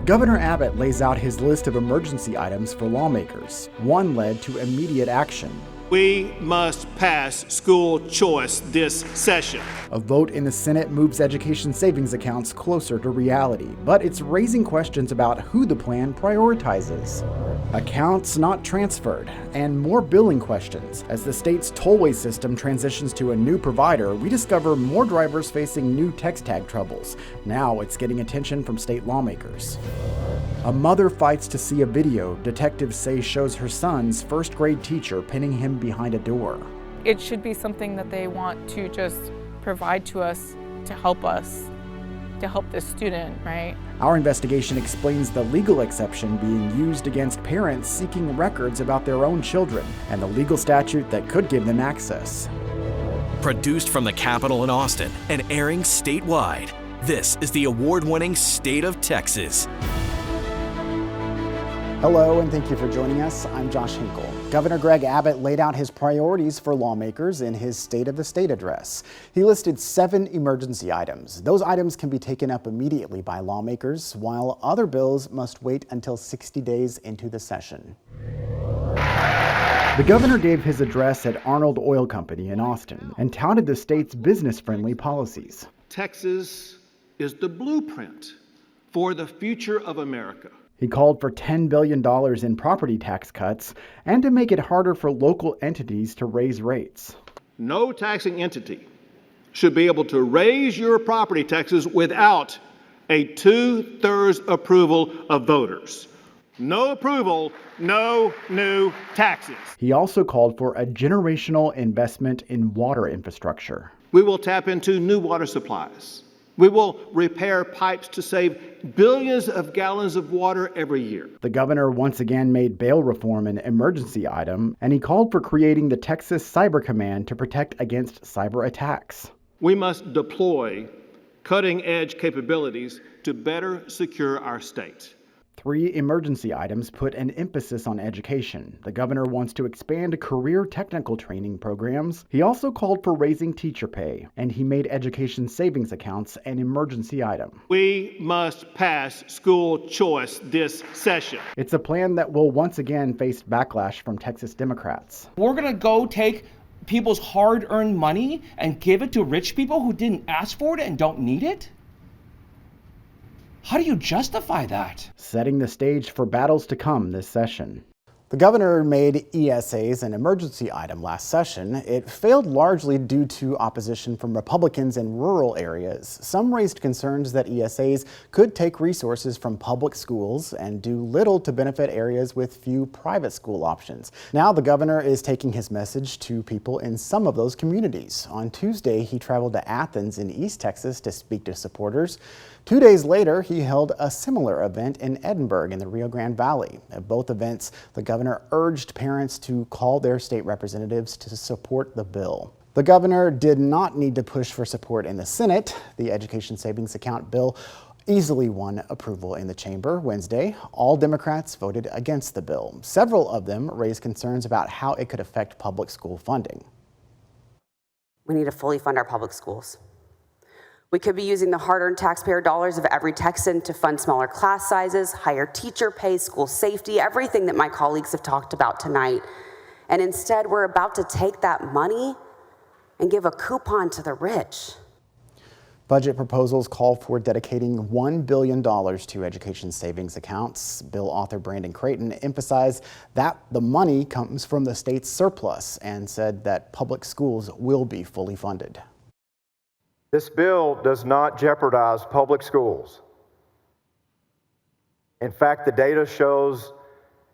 Governor Abbott lays out his list of emergency items for lawmakers. One led to immediate action. We must pass school choice this session. A vote in the Senate moves education savings accounts closer to reality, but it's raising questions about who the plan prioritizes. Accounts not transferred, and more billing questions. As the state's tollway system transitions to a new provider, we discover more drivers facing new text tag troubles. Now it's getting attention from state lawmakers. A mother fights to see a video detectives say shows her son's first-grade teacher pinning him behind a door. It should be something that they want to just provide to us, to help the student, right? Our investigation explains the legal exception being used against parents seeking records about their own children and the legal statute that could give them access. Produced from the Capitol in Austin and airing statewide, this is the award-winning State of Texas. Hello, and thank you for joining us. I'm Josh Hinkle. Governor Greg Abbott laid out his priorities for lawmakers in his State of the State address. He listed 7 emergency items. Those items can be taken up immediately by lawmakers, while other bills must wait until 60 days into the session. The governor gave his address at Arnold Oil Company in Austin and touted the state's business-friendly policies. Texas is the blueprint for the future of America. He called for $10 billion in property tax cuts and to make it harder for local entities to raise rates. No taxing entity should be able to raise your property taxes without a 2/3 approval of voters. No approval, no new taxes. He also called for a generational investment in water infrastructure. We will tap into new water supplies. We will repair pipes to save billions of gallons of water every year. The governor once again made bail reform an emergency item, and he called for creating the Texas Cyber Command to protect against cyber attacks. We must deploy cutting-edge capabilities to better secure our state. 3 emergency items put an emphasis on education. The governor wants to expand career technical training programs. He also called for raising teacher pay, and he made education savings accounts an emergency item. We must pass school choice this session. It's a plan that will once again face backlash from Texas Democrats. We're going to go take people's hard-earned money and give it to rich people who didn't ask for it and don't need it? How do you justify that? Setting the stage for battles to come this session. The governor made ESAs an emergency item last session. It failed largely due to opposition from Republicans in rural areas. Some raised concerns that ESAs could take resources from public schools and do little to benefit areas with few private school options. Now the governor is taking his message to people in some of those communities. On Tuesday, he traveled to Athens in East Texas to speak to supporters. 2 days later, he held a similar event in Edinburgh in the Rio Grande Valley. At both events, the governor urged parents to call their state representatives to support the bill. The governor did not need to push for support in the Senate. The education savings account bill easily won approval in the chamber Wednesday. All Democrats voted against the bill. Several of them raised concerns about how it could affect public school funding. We need to fully fund our public schools. We could be using the hard-earned taxpayer dollars of every Texan to fund smaller class sizes, higher teacher pay, school safety, everything that my colleagues have talked about tonight. And instead, we're about to take that money and give a coupon to the rich. Budget proposals call for dedicating $1 billion to education savings accounts. Bill author Brandon Creighton emphasized that the money comes from the state's surplus and said that public schools will be fully funded. This bill does not jeopardize public schools. In fact, the data shows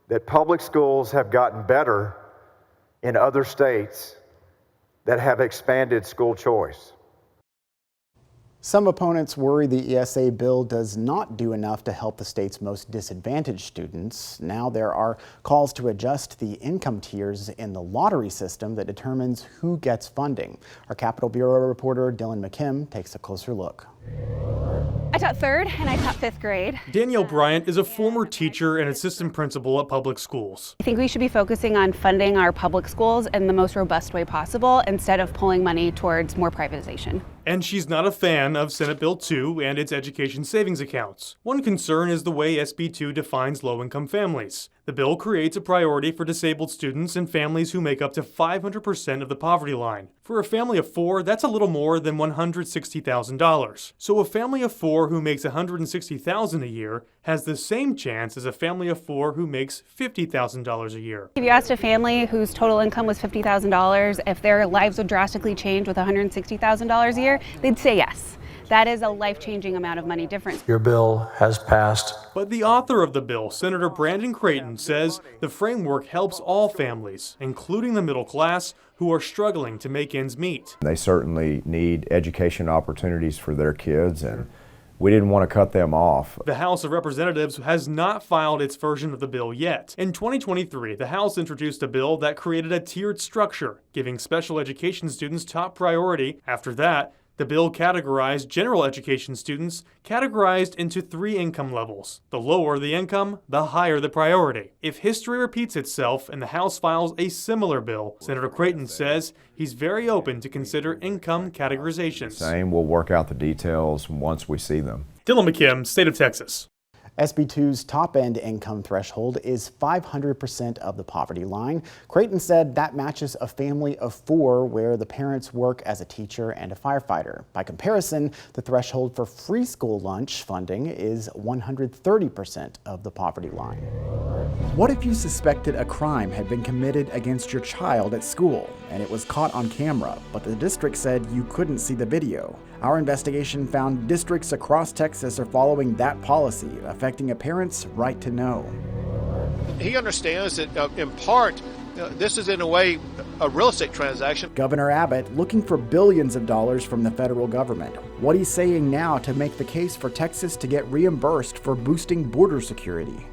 that public schools have gotten better in other states that have expanded school choice. Some opponents worry the ESA bill does not do enough to help the state's most disadvantaged students. Now there are calls to adjust the income tiers in the lottery system that determines who gets funding. Our Capitol Bureau reporter Dylan McKim takes a closer look. I taught 3rd and I taught 5th grade. Danielle Bryant is a former teacher and assistant principal at public schools. I think we should be focusing on funding our public schools in the most robust way possible instead of pulling money towards more privatization. And she's not a fan of Senate Bill 2 and its education savings accounts. One concern is the way SB 2 defines low-income families. The bill creates a priority for disabled students and families who make up to 500% of the poverty line. For a family of 4, that's a little more than $160,000. So a family of 4 who makes $160,000 a year has the same chance as a family of 4 who makes $50,000 a year. If you asked a family whose total income was $50,000 if their lives would drastically change with $160,000 a year, they'd say yes. That is a life-changing amount of money difference. Your bill has passed. But the author of the bill, Senator Brandon Creighton, says the framework helps all families, including the middle class, who are struggling to make ends meet. They certainly need education opportunities for their kids, and we didn't want to cut them off. The House of Representatives has not filed its version of the bill yet. In 2023, the House introduced a bill that created a tiered structure, giving special education students top priority. After that, the bill categorized general education students categorized into 3 income levels. The lower the income, the higher the priority. If history repeats itself and the House files a similar bill, Senator Creighton says he's very open to consider income categorizations. We'll work out the details once we see them. Dylan McKim, State of Texas. SB 2's top-end income threshold is 500% of the poverty line. Creighton said that matches a family of 4 where the parents work as a teacher and a firefighter. By comparison, the threshold for free school lunch funding is 130% of the poverty line. What if you suspected a crime had been committed against your child at school and it was caught on camera, but the district said you couldn't see the video? Our investigation found districts across Texas are following that policy, affecting a parent's right to know. He understands that in part, this is in a way a real estate transaction. Governor Abbott looking for billions of dollars from the federal government. What he's saying now to make the case for Texas to get reimbursed for boosting border security.